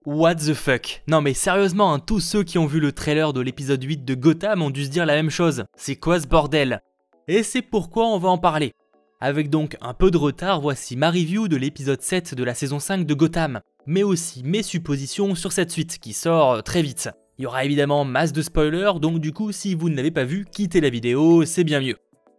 What the fuck? Non mais sérieusement, hein, tous ceux qui ont vu le trailer de l'épisode 8 de Gotham ont dû se dire la même chose. C'est quoi ce bordel? Et c'est pourquoi on va en parler. Avec donc un peu de retard, voici ma review de l'épisode 7 de la saison 5 de Gotham, mais aussi mes suppositions sur cette suite qui sort très vite. Il y aura évidemment masse de spoilers, donc du coup si vous ne l'avez pas vu, quittez la vidéo, c'est bien mieux.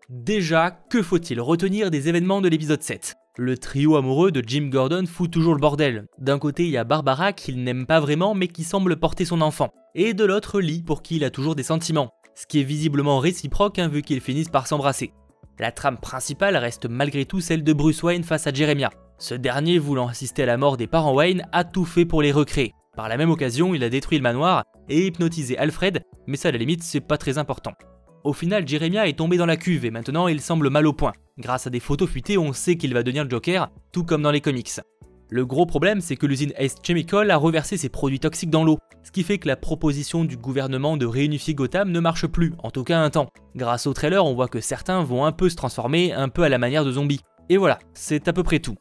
Déjà, que faut-il retenir des événements de l'épisode 7? Le trio amoureux de Jim Gordon fout toujours le bordel. D'un côté, il y a Barbara qu'il n'aime pas vraiment mais qui semble porter son enfant. Et de l'autre, Lee pour qui il a toujours des sentiments. Ce qui est visiblement réciproque vu qu'ils finissent par s'embrasser. La trame principale reste malgré tout celle de Bruce Wayne face à Jeremiah. Ce dernier, voulant assister à la mort des parents Wayne, a tout fait pour les recréer. Par la même occasion, il a détruit le manoir et hypnotisé Alfred, mais ça à la limite c'est pas très important. Au final, Jeremiah est tombé dans la cuve et maintenant il semble mal au point. Grâce à des photos fuitées, on sait qu'il va devenir le Joker, tout comme dans les comics. Le gros problème, c'est que l'usine Ace Chemical a reversé ses produits toxiques dans l'eau, ce qui fait que la proposition du gouvernement de réunifier Gotham ne marche plus, en tout cas un temps. Grâce au trailer, on voit que certains vont un peu se transformer, un peu à la manière de zombies. Et voilà, c'est à peu près tout.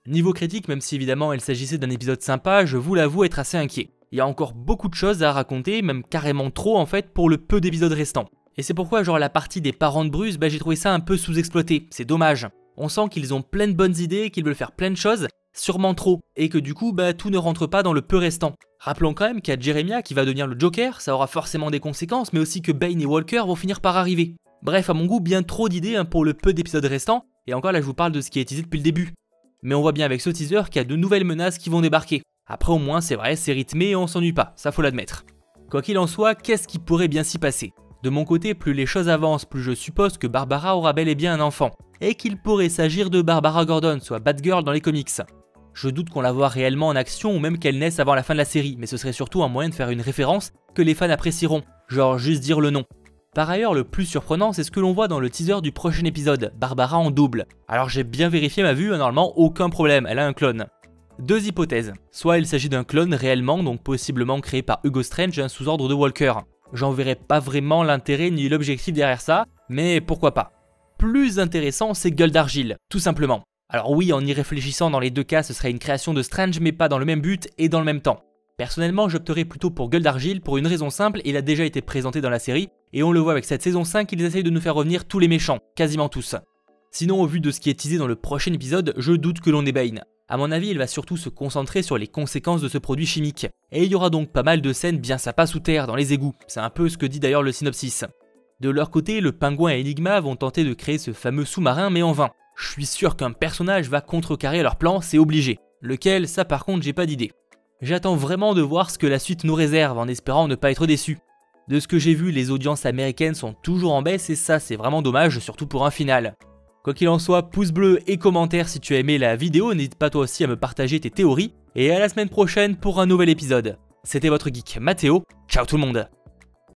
Niveau critique, même si évidemment il s'agissait d'un épisode sympa, je vous l'avoue être assez inquiet. Il y a encore beaucoup de choses à raconter, même carrément trop en fait pour le peu d'épisodes restants. Et c'est pourquoi genre la partie des parents de Bruce, j'ai trouvé ça un peu sous-exploité, c'est dommage. On sent qu'ils ont plein de bonnes idées, qu'ils veulent faire plein de choses, sûrement trop, et que du coup tout ne rentre pas dans le peu restant. Rappelons quand même qu'il y a Jeremiah qui va devenir le Joker, ça aura forcément des conséquences, mais aussi que Bane et Walker vont finir par arriver. Bref, à mon goût, bien trop d'idées pour le peu d'épisodes restants, et encore là je vous parle de ce qui est teasé depuis le début. Mais on voit bien avec ce teaser qu'il y a de nouvelles menaces qui vont débarquer. Après au moins c'est vrai, c'est rythmé et on s'ennuie pas, ça faut l'admettre. Quoi qu'il en soit, qu'est-ce qui pourrait bien s'y passer? De mon côté, plus les choses avancent, plus je suppose que Barbara aura bel et bien un enfant, et qu'il pourrait s'agir de Barbara Gordon, soit Batgirl dans les comics. Je doute qu'on la voit réellement en action ou même qu'elle naisse avant la fin de la série, mais ce serait surtout un moyen de faire une référence que les fans apprécieront, genre juste dire le nom. Par ailleurs, le plus surprenant, c'est ce que l'on voit dans le teaser du prochain épisode, Barbara en double. Alors j'ai bien vérifié ma vue, normalement aucun problème, elle a un clone. Deux hypothèses, soit il s'agit d'un clone réellement, donc possiblement créé par Hugo Strange, sous ordre de Walker. J'en verrais pas vraiment l'intérêt ni l'objectif derrière ça, mais pourquoi pas. Plus intéressant, c'est Gueule d'Argile, tout simplement. Alors oui, en y réfléchissant dans les deux cas, ce serait une création de Strange, mais pas dans le même but et dans le même temps. Personnellement, j'opterais plutôt pour Gueule d'Argile pour une raison simple, il a déjà été présenté dans la série, et on le voit avec cette saison 5, ils essayent de nous faire revenir tous les méchants, quasiment tous. Sinon, au vu de ce qui est teasé dans le prochain épisode, je doute que l'on ait Bane. A mon avis, il va surtout se concentrer sur les conséquences de ce produit chimique. Et il y aura donc pas mal de scènes bien sympas sous terre, dans les égouts. C'est un peu ce que dit d'ailleurs le synopsis. De leur côté, le Pingouin et Enigma vont tenter de créer ce fameux sous-marin, mais en vain. Je suis sûr qu'un personnage va contrecarrer leur plan, c'est obligé. Lequel, ça par contre, j'ai pas d'idée. J'attends vraiment de voir ce que la suite nous réserve, en espérant ne pas être déçu. De ce que j'ai vu, les audiences américaines sont toujours en baisse et ça, c'est vraiment dommage, surtout pour un final. Quoi qu'il en soit, pouce bleu et commentaire si tu as aimé la vidéo, n'hésite pas toi aussi à me partager tes théories, et à la semaine prochaine pour un nouvel épisode. C'était votre geek Mathéo, ciao tout le monde.